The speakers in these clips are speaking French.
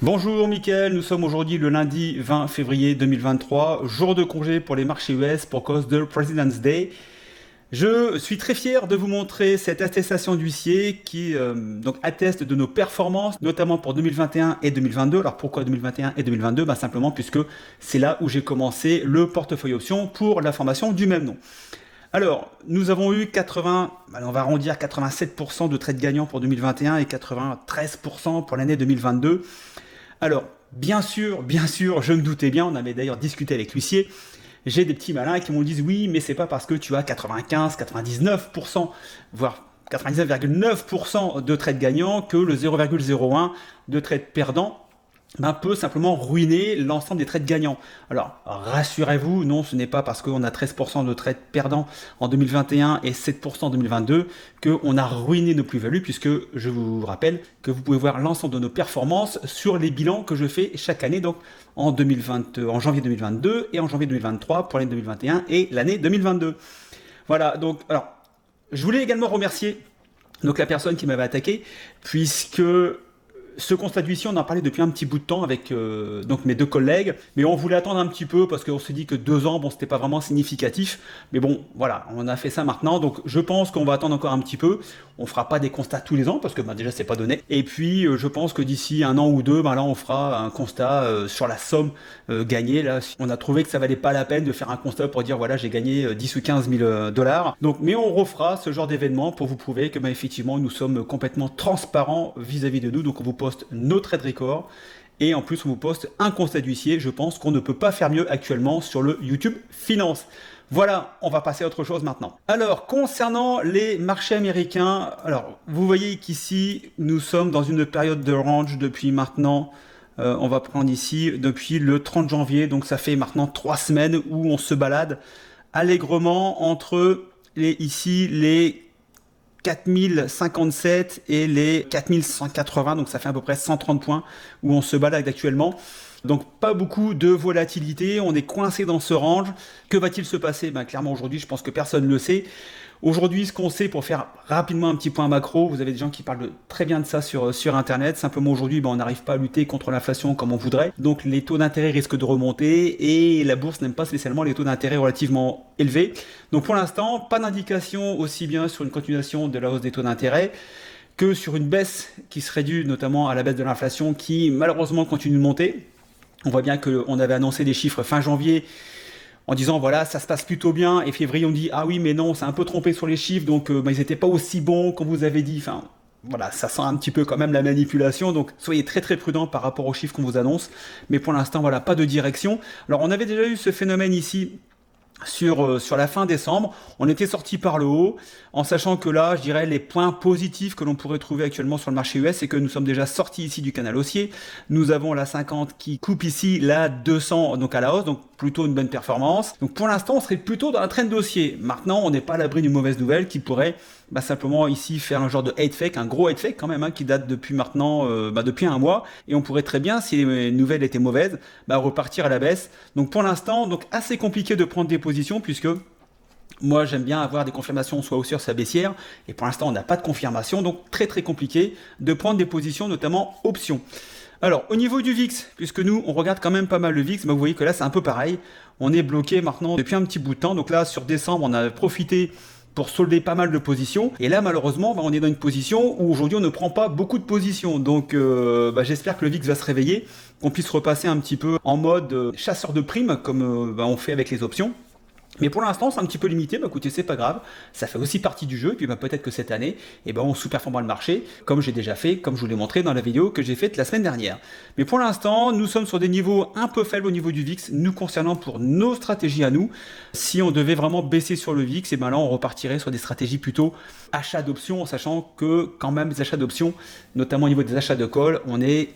Bonjour Mickaël, nous sommes aujourd'hui le lundi 20 février 2023, jour de congé pour les marchés US pour cause de President's Day. Je suis très fier de vous montrer cette attestation d'huissier qui donc atteste de nos performances, notamment pour 2021 et 2022. Alors pourquoi 2021 et 2022 ? Simplement puisque c'est là où j'ai commencé le portefeuille option pour la formation du même nom. Alors, nous avons eu 80, on va arrondir 87% de trades gagnants pour 2021 et 93% pour l'année 2022. Alors, bien sûr, je me doutais bien, on avait d'ailleurs discuté avec l'huissier, j'ai des petits malins qui m'ont dit oui, mais c'est pas parce que tu as 95, 99%, voire 99,9% de trades gagnants que le 0,01 de trades perdants peut simplement ruiner l'ensemble des trades gagnants. Alors, rassurez-vous, non, ce n'est pas parce qu'on a 13% de trades perdants en 2021 et 7% en 2022 qu'on a ruiné nos plus-values, puisque je vous rappelle que vous pouvez voir l'ensemble de nos performances sur les bilans que je fais chaque année, donc en janvier 2022 et en janvier 2023 pour l'année 2021 et l'année 2022. Voilà, donc, alors, je voulais également remercier donc la personne qui m'avait attaqué, puisque ce constat d'huissier, on en parlait depuis un petit bout de temps avec donc mes deux collègues, mais on voulait attendre un petit peu parce qu'on s'est dit que 2 ans, c'était pas vraiment significatif. Mais bon, voilà, on a fait ça maintenant, donc je pense qu'on va attendre encore un petit peu. On fera pas des constats tous les ans parce que déjà c'est pas donné. Et puis je pense que d'ici 1 an ou 2, là on fera un constat sur la somme gagnée. Là, on a trouvé que ça valait pas la peine de faire un constat pour dire voilà j'ai gagné 10 ou 15 000 dollars. Donc, mais on refera ce genre d'événement pour vous prouver que effectivement nous sommes complètement transparents vis-à-vis de nous. Donc on vous poste nos trade records et en plus on vous poste un constat d'huissier. Je pense qu'on ne peut pas faire mieux actuellement sur le YouTube Finance. Voilà, on va passer à autre chose maintenant. Alors, concernant les marchés américains, alors vous voyez qu'ici nous sommes dans une période de range depuis maintenant, on va prendre ici depuis le 30 janvier, donc ça fait maintenant 3 semaines où on se balade allègrement entre les 4057 et les 4180, donc ça fait à peu près 130 points où on se balade actuellement. Donc pas beaucoup de volatilité, on est coincé dans ce range. Que va-t-il se passer ? Clairement aujourd'hui, je pense que personne ne le sait. Aujourd'hui, ce qu'on sait, pour faire rapidement un petit point macro, vous avez des gens qui parlent très bien de ça sur Internet. Simplement aujourd'hui, on n'arrive pas à lutter contre l'inflation comme on voudrait. Donc les taux d'intérêt risquent de remonter et la bourse n'aime pas spécialement les taux d'intérêt relativement élevés. Donc pour l'instant, pas d'indication aussi bien sur une continuation de la hausse des taux d'intérêt que sur une baisse qui serait due notamment à la baisse de l'inflation qui malheureusement continue de monter. On voit bien qu'on avait annoncé des chiffres fin janvier en disant voilà ça se passe plutôt bien, et février on dit ah oui mais non, on s'est un peu trompé sur les chiffres, donc ils n'étaient pas aussi bons qu'on vous avait dit. Enfin voilà, ça sent un petit peu quand même la manipulation, donc soyez très très prudents par rapport aux chiffres qu'on vous annonce. Mais pour l'instant voilà, pas de direction. Alors on avait déjà eu ce phénomène ici sur la fin décembre, on était sorti par le haut, en sachant que là, je dirais, les points positifs que l'on pourrait trouver actuellement sur le marché US, c'est que nous sommes déjà sortis ici du canal haussier. Nous avons la 50 qui coupe ici la 200, donc à la hausse, donc plutôt une bonne performance. Donc pour l'instant, on serait plutôt dans un trend haussier. Maintenant, on n'est pas à l'abri d'une mauvaise nouvelle qui pourrait simplement ici faire un genre de head fake, un gros head fake quand même, qui date depuis maintenant, depuis 1 mois, et on pourrait très bien, si les nouvelles étaient mauvaises, repartir à la baisse. Donc pour l'instant, donc assez compliqué de prendre des positions, puisque moi j'aime bien avoir des confirmations soit haussières soit baissières, et pour l'instant on n'a pas de confirmation, donc très très compliqué de prendre des positions, notamment options. Alors au niveau du VIX, puisque nous on regarde quand même pas mal le VIX, vous voyez que là c'est un peu pareil, on est bloqué maintenant depuis un petit bout de temps. Donc là sur décembre on a profité pour solder pas mal de positions, et là malheureusement on est dans une position où aujourd'hui on ne prend pas beaucoup de positions. Donc j'espère que le VIX va se réveiller, qu'on puisse repasser un petit peu en mode chasseur de primes comme on fait avec les options. Mais pour l'instant, c'est un petit peu limité. Écoutez, c'est pas grave. Ça fait aussi partie du jeu. Et puis, peut-être que cette année, on sous-performera le marché, comme j'ai déjà fait, comme je vous l'ai montré dans la vidéo que j'ai faite la semaine dernière. Mais pour l'instant, nous sommes sur des niveaux un peu faibles au niveau du VIX, nous concernant pour nos stratégies à nous. Si on devait vraiment baisser sur le VIX, là, on repartirait sur des stratégies plutôt achat d'options, en sachant que, quand même, les achats d'options, notamment au niveau des achats de call, on est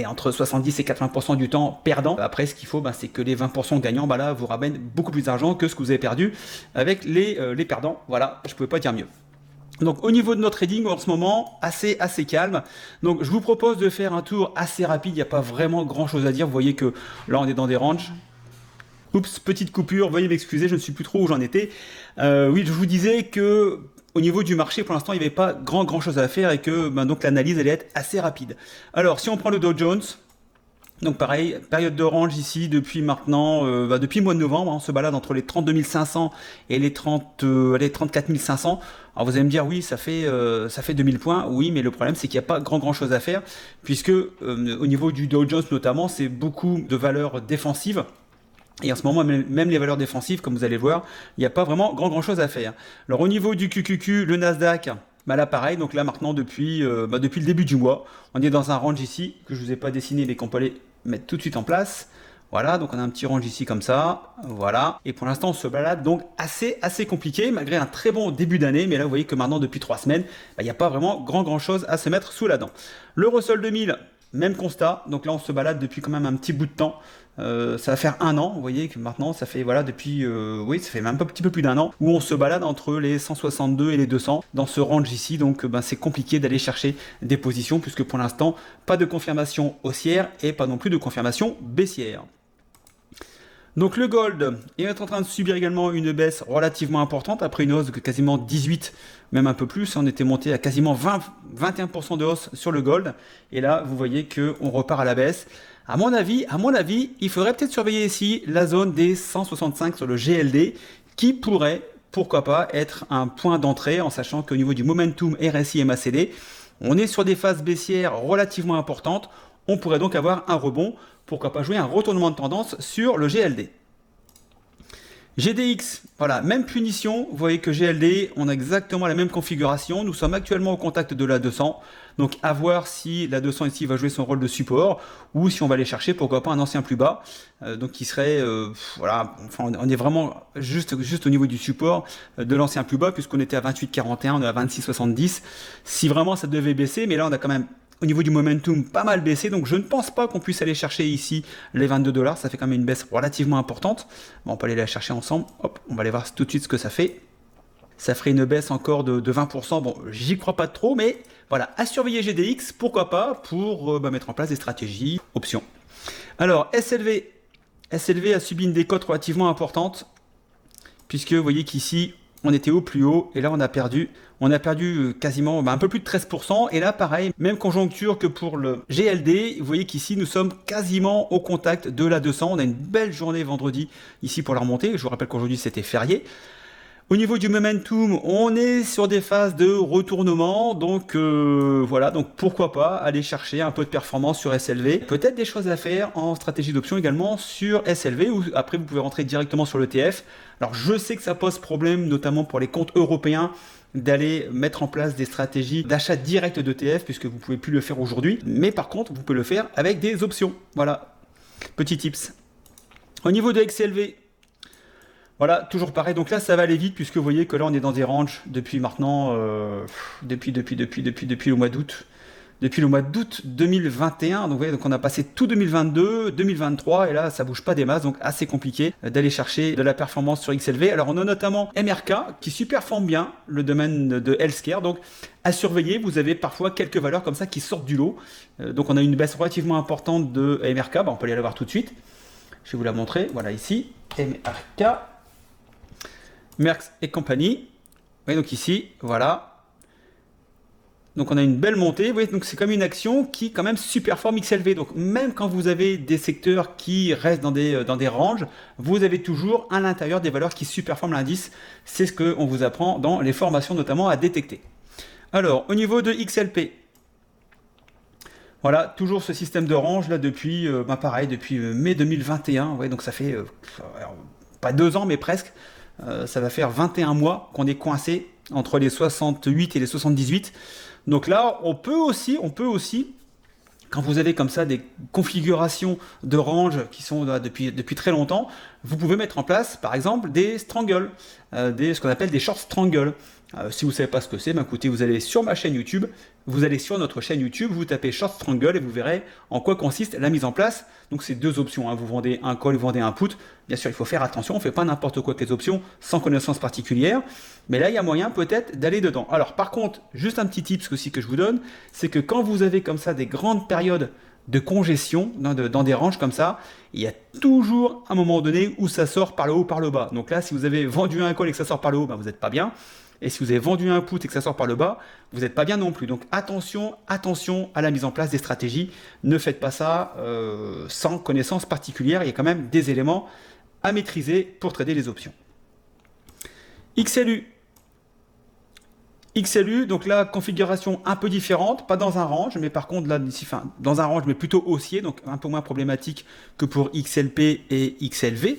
entre 70 et 80% du temps perdant. Après, ce qu'il faut, c'est que les 20% gagnants, là, vous ramènent beaucoup plus d'argent que ce que vous avez perdu avec les perdants. Voilà, je ne pouvais pas dire mieux. Donc, au niveau de notre trading, en ce moment, assez calme. Donc, je vous propose de faire un tour assez rapide. Il n'y a pas vraiment grand-chose à dire. Vous voyez que là, on est dans des ranges. Oups, petite coupure. Veuillez m'excuser, je ne sais plus trop où j'en étais. Oui, je vous disais que au niveau du marché, pour l'instant, il n'y avait pas grand chose à faire et que donc l'analyse allait être assez rapide. Alors, si on prend le Dow Jones, Donc pareil, période de range ici depuis maintenant, depuis le mois de novembre, on se balade entre les 32 500 et les 34 500. Alors vous allez me dire, oui, ça fait 2000 points, oui, mais le problème c'est qu'il n'y a pas grand chose à faire, puisque au niveau du Dow Jones notamment, c'est beaucoup de valeurs défensives. Et en ce moment, même les valeurs défensives, comme vous allez le voir, il n'y a pas vraiment grand chose à faire. Alors au niveau du QQQ, le Nasdaq, bah là pareil, donc là maintenant depuis le début du mois, on est dans un range ici, que je ne vous ai pas dessiné mais qu'on peut aller mettre tout de suite en place. Voilà, donc on a un petit range ici comme ça, voilà. Et pour l'instant on se balade donc assez compliqué, malgré un très bon début d'année, mais là vous voyez que maintenant depuis 3 semaines, il n'y a pas vraiment grand chose à se mettre sous la dent. Le Russell 2000, même constat, donc là on se balade depuis quand même un petit bout de temps. Ça va faire 1 an, vous voyez que maintenant ça fait depuis ça fait même un petit peu plus d'1 an où on se balade entre les 162 et les 200 dans ce range ici, donc c'est compliqué d'aller chercher des positions puisque pour l'instant pas de confirmation haussière et pas non plus de confirmation baissière. Donc le gold est en train de subir également une baisse relativement importante après une hausse de quasiment 18, même un peu plus. On était monté à quasiment 21% de hausse sur le gold. Et là, vous voyez qu'on repart à la baisse. À mon avis, il faudrait peut-être surveiller ici la zone des 165 sur le GLD qui pourrait, pourquoi pas, être un point d'entrée en sachant qu'au niveau du momentum RSI et MACD, on est sur des phases baissières relativement importantes. On pourrait donc avoir un rebond. Pourquoi pas jouer un retournement de tendance sur le GLD. GDX, voilà, même punition. Vous voyez que GLD, on a exactement la même configuration. Nous sommes actuellement au contact de la 200. Donc à voir si la 200 ici va jouer son rôle de support ou si on va aller chercher, pourquoi pas, un ancien plus bas. Donc qui serait, on est vraiment juste au niveau du support de l'ancien plus bas puisqu'on était à 28,41, on est à 26,70. Si vraiment ça devait baisser, mais là on a quand même au niveau du momentum pas mal baissé, donc je ne pense pas qu'on puisse aller chercher ici les 22$, ça fait quand même une baisse relativement importante. Bon, on peut aller la chercher ensemble, hop, on va aller voir tout de suite ce que ça fait. Ça ferait une baisse encore de 20%, bon j'y crois pas trop, mais voilà, à surveiller GDX, pourquoi pas, pour mettre en place des stratégies, options. Alors SLV a subi une décote relativement importante, puisque vous voyez qu'ici, on était au plus haut et là on a perdu quasiment un peu plus de 13%. Et là pareil, même conjoncture que pour le GLD. Vous voyez qu'ici nous sommes quasiment au contact de la 200. On a une belle journée vendredi ici pour la remontée. Je vous rappelle qu'aujourd'hui c'était férié. Au niveau du momentum, on est sur des phases de retournement, donc voilà, donc pourquoi pas aller chercher un peu de performance sur SLV. Peut-être des choses à faire en stratégie d'option également sur SLV, ou après vous pouvez rentrer directement sur l'ETF. Alors je sais que ça pose problème, notamment pour les comptes européens, d'aller mettre en place des stratégies d'achat direct d'ETF, puisque vous ne pouvez plus le faire aujourd'hui, mais par contre vous pouvez le faire avec des options. Voilà, petit tips. Au niveau de XLV, voilà, toujours pareil, donc là ça va aller vite puisque vous voyez que là on est dans des ranges depuis maintenant, depuis le mois d'août. Depuis le mois d'août 2021, donc vous voyez, donc on a passé tout 2022, 2023 et là ça bouge pas des masses, donc assez compliqué d'aller chercher de la performance sur XLV. Alors on a notamment MRK qui superforme bien le domaine de healthcare, donc à surveiller, vous avez parfois quelques valeurs comme ça qui sortent du lot. Donc on a une baisse relativement importante de MRK, on peut aller la voir tout de suite. Je vais vous la montrer, voilà ici, MRK. Merck et compagnie. Oui, donc ici, voilà. Donc on a une belle montée. Vous voyez, donc c'est comme une action qui quand même superforme XLV. Donc même quand vous avez des secteurs qui restent dans des ranges, vous avez toujours à l'intérieur des valeurs qui superforment l'indice. C'est ce qu'on vous apprend dans les formations notamment à détecter. Alors au niveau de XLP, voilà, toujours ce système de range là depuis, pareil, depuis mai 2021. Ouais, donc ça fait pas 2 ans mais presque. Ça va faire 21 mois qu'on est coincé entre les 68 et les 78. Donc là, on peut aussi, quand vous avez comme ça des configurations de range qui sont là depuis très longtemps, vous pouvez mettre en place, par exemple, des strangles, ce qu'on appelle des short strangles. Si vous ne savez pas ce que c'est, écoutez, vous allez sur ma chaîne YouTube, vous allez sur notre chaîne YouTube, vous tapez short strangle et vous verrez en quoi consiste la mise en place. Donc c'est 2 options, hein. Vous vendez un call, vous vendez un put. Bien sûr, il faut faire attention, on ne fait pas n'importe quoi avec les options sans connaissance particulière. Mais là, il y a moyen peut-être d'aller dedans. Alors par contre, juste un petit tip aussi que je vous donne, c'est que quand vous avez comme ça des grandes périodes de congestion dans des ranges comme ça, il y a toujours un moment donné où ça sort par le haut, par le bas. Donc là, si vous avez vendu un call et que ça sort par le haut, vous n'êtes pas bien. et si vous avez vendu un put et que ça sort par le bas, vous n'êtes pas bien non plus. Donc attention à la mise en place des stratégies. Ne faites pas ça sans connaissance particulière. Il y a quand même des éléments à maîtriser pour trader les options. XLU, donc là, configuration un peu différente, pas dans un range, mais par contre là, ici, dans un range, mais plutôt haussier, donc un peu moins problématique que pour XLP et XLV.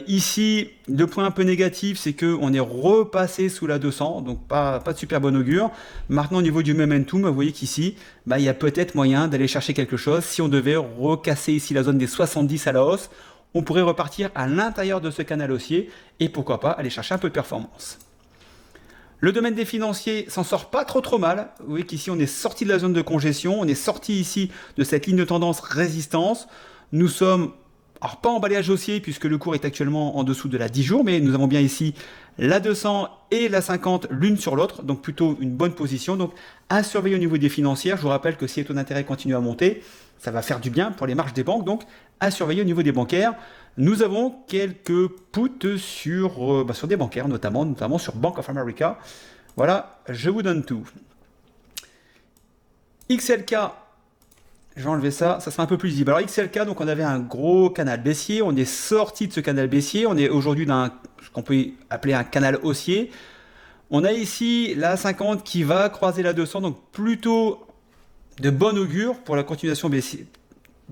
Ici, le point un peu négatif, c'est qu'on est repassé sous la 200, donc pas de super bon augure. Maintenant, au niveau du momentum, vous voyez qu'ici, il y a peut-être moyen d'aller chercher quelque chose. Si on devait recasser ici la zone des 70 à la hausse, on pourrait repartir à l'intérieur de ce canal haussier et pourquoi pas aller chercher un peu de performance. Le domaine des financiers s'en sort pas trop mal. Vous voyez qu'ici on est sorti de la zone de congestion, on est sorti ici de cette ligne de tendance résistance. Nous sommes, alors pas en balayage haussier puisque le cours est actuellement en dessous de la 10 jours, mais nous avons bien ici la 200 et la 50 l'une sur l'autre, donc plutôt une bonne position. Donc à surveiller au niveau des financières. Je vous rappelle que si les taux d'intérêt continuent à monter, ça va faire du bien pour les marges des banques, donc à surveiller au niveau des bancaires. Nous avons quelques puts sur des bancaires, notamment sur Bank of America. Voilà, je vous donne tout. XLK, je vais enlever ça, ça sera un peu plus visible. Alors XLK, donc on avait un gros canal baissier, on est sorti de ce canal baissier, on est aujourd'hui dans ce qu'on peut appeler un canal haussier. On a ici la 50 qui va croiser la 200, donc plutôt de bon augure pour la continuation baissière.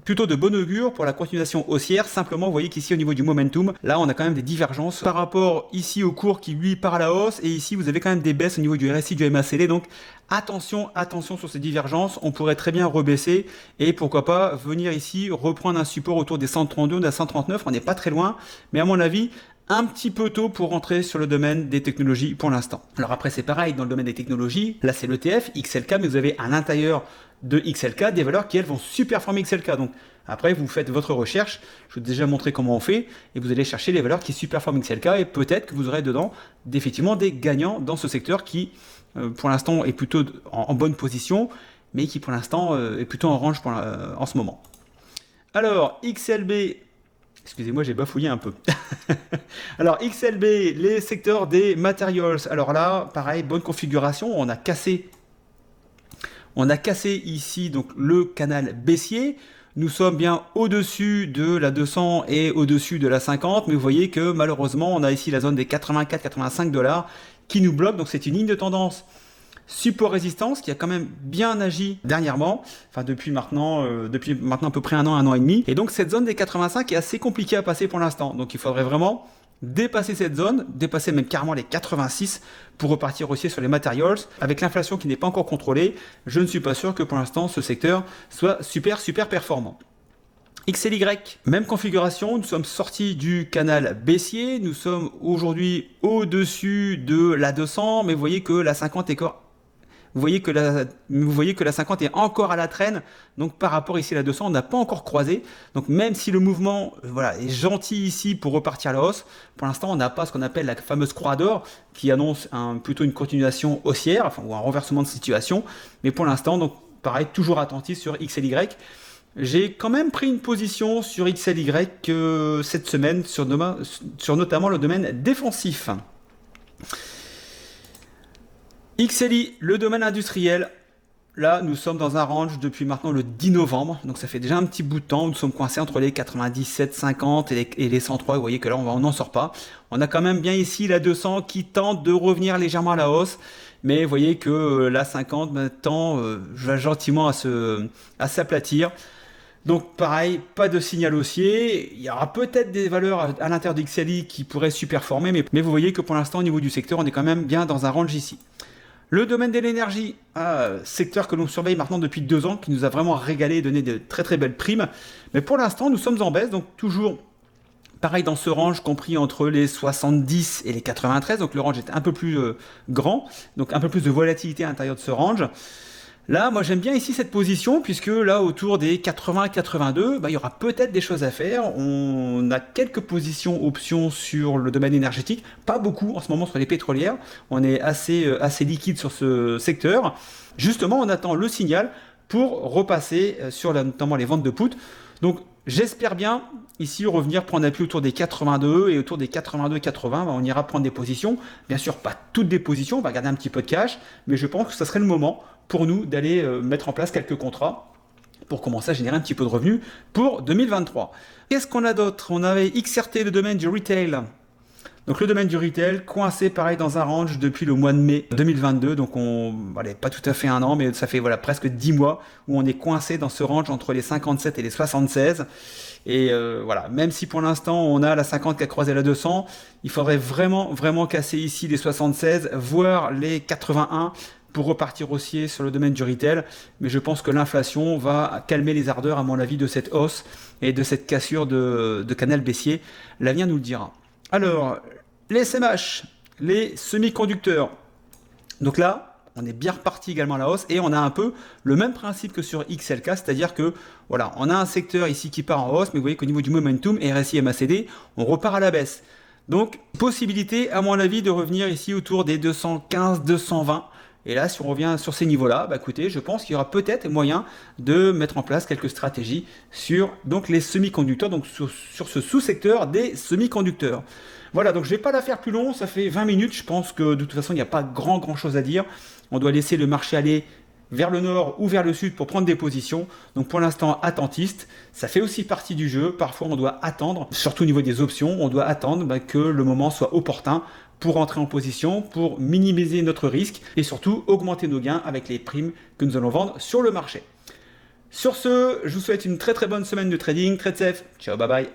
Plutôt de bon augure pour la continuation haussière. Simplement, vous voyez qu'ici, au niveau du momentum, là, on a quand même des divergences par rapport ici au cours qui, lui, part à la hausse. Et ici, vous avez quand même des baisses au niveau du RSI, du MACD. Donc, attention sur ces divergences. On pourrait très bien rebaisser et pourquoi pas venir ici reprendre un support autour des 132 ou des 139. On n'est pas très loin. Mais à mon avis, un petit peu tôt pour rentrer sur le domaine des technologies pour l'instant. Alors après, c'est pareil dans le domaine des technologies. Là, c'est l'ETF, XLK, mais vous avez à l'intérieur de XLK des valeurs qui, elles, vont superformer XLK. Donc après, vous faites votre recherche. Je vous ai déjà montré comment on fait et vous allez chercher les valeurs qui superforment XLK et peut-être que vous aurez dedans effectivement des gagnants dans ce secteur qui, pour l'instant, est plutôt en bonne position, mais qui, pour l'instant, est plutôt en range en ce moment. Alors, XLB... Excusez-moi, j'ai bafouillé un peu. Alors, XLB, les secteurs des materials. Alors là, pareil, bonne configuration. On a cassé ici donc le canal baissier. Nous sommes bien au-dessus de la 200 et au-dessus de la 50. Mais vous voyez que malheureusement, on a ici la zone des 84-85 $ qui nous bloque. Donc, c'est une ligne de tendance support-résistance qui a quand même bien agi dernièrement, enfin depuis maintenant à peu près un an et demi. Et donc cette zone des 85 est assez compliquée à passer pour l'instant. Donc il faudrait vraiment dépasser cette zone, dépasser même carrément les 86 pour repartir haussier sur les materials. Avec l'inflation qui n'est pas encore contrôlée, je ne suis pas sûr que pour l'instant ce secteur soit super performant. XLY, même configuration, nous sommes sortis du canal baissier, nous sommes aujourd'hui au-dessus de la 200, mais vous voyez que la 50 est encore... Vous voyez que la 50 est encore à la traîne, donc par rapport ici à la 200, on n'a pas encore croisé. Donc même si le mouvement est gentil ici pour repartir à la hausse, pour l'instant on n'a pas ce qu'on appelle la fameuse croix d'or qui annonce plutôt une continuation haussière, ou un renversement de situation. Mais pour l'instant, donc pareil, toujours attentif sur XLY. J'ai quand même pris une position sur XLY cette semaine sur notamment le domaine défensif. XLI, le domaine industriel, là nous sommes dans un range depuis maintenant le 10 novembre, donc ça fait déjà un petit bout de temps, nous sommes coincés entre les 97,50 et les 103, vous voyez que là on n'en sort pas. On a quand même bien ici la 200 qui tente de revenir légèrement à la hausse, mais vous voyez que la 50 tend gentiment à s'aplatir. Donc pareil, pas de signal haussier, il y aura peut-être des valeurs à l'intérieur d'XLI qui pourraient superformer, mais vous voyez que pour l'instant au niveau du secteur, on est quand même bien dans un range ici. Le domaine de l'énergie, secteur que l'on surveille maintenant depuis 2 ans, qui nous a vraiment régalé et donné de très belles primes. Mais pour l'instant, nous sommes en baisse, donc toujours pareil dans ce range compris entre les 70 et les 93. Donc le range est un peu plus grand, donc un peu plus de volatilité à l'intérieur de ce range. Là, moi j'aime bien ici cette position, puisque là autour des 80-82, il y aura peut-être des choses à faire. On a quelques positions options sur le domaine énergétique, pas beaucoup en ce moment sur les pétrolières. On est assez liquide sur ce secteur. Justement, on attend le signal pour repasser sur notamment les ventes de put. Donc j'espère bien ici revenir prendre appui autour des 82 et autour des 82-80, on ira prendre des positions. Bien sûr, pas toutes des positions, on va garder un petit peu de cash, mais je pense que ce serait le moment pour nous d'aller mettre en place quelques contrats pour commencer à générer un petit peu de revenus pour 2023. Qu'est-ce qu'on a d'autre? On avait XRT, le domaine du retail. Donc le domaine du retail, coincé pareil dans un range depuis le mois de mai 2022, donc pas tout à fait un an, mais ça fait presque 10 mois où on est coincé dans ce range entre les 57 et les 76. Et même si pour l'instant on a la 50 qui a croisé la 200, il faudrait vraiment casser ici les 76, voire les 81 pour repartir haussier sur le domaine du retail. Mais je pense que l'inflation va calmer les ardeurs, à mon avis, de cette hausse et de cette cassure de canal baissier. L'avenir nous le dira. Alors, les SMH, les semi-conducteurs. Donc là, on est bien reparti également à la hausse et on a un peu le même principe que sur XLK, c'est-à-dire que on a un secteur ici qui part en hausse, mais vous voyez qu'au niveau du momentum, RSI, MACD, on repart à la baisse. Donc, possibilité, à mon avis, de revenir ici autour des 215, 220. Et là, si on revient sur ces niveaux-là, écoutez, je pense qu'il y aura peut-être moyen de mettre en place quelques stratégies sur donc, les semi-conducteurs, donc sur ce sous-secteur des semi-conducteurs. Voilà, donc je ne vais pas la faire plus long, ça fait 20 minutes, je pense que de toute façon, il n'y a pas grand chose à dire. On doit laisser le marché aller vers le nord ou vers le sud pour prendre des positions. Donc pour l'instant, attentiste. Ça fait aussi partie du jeu. Parfois, on doit attendre, surtout au niveau des options, on doit attendre que le moment soit opportun pour entrer en position, pour minimiser notre risque et surtout augmenter nos gains avec les primes que nous allons vendre sur le marché. Sur ce, je vous souhaite une très bonne semaine de trading. Trade safe. Ciao, bye bye.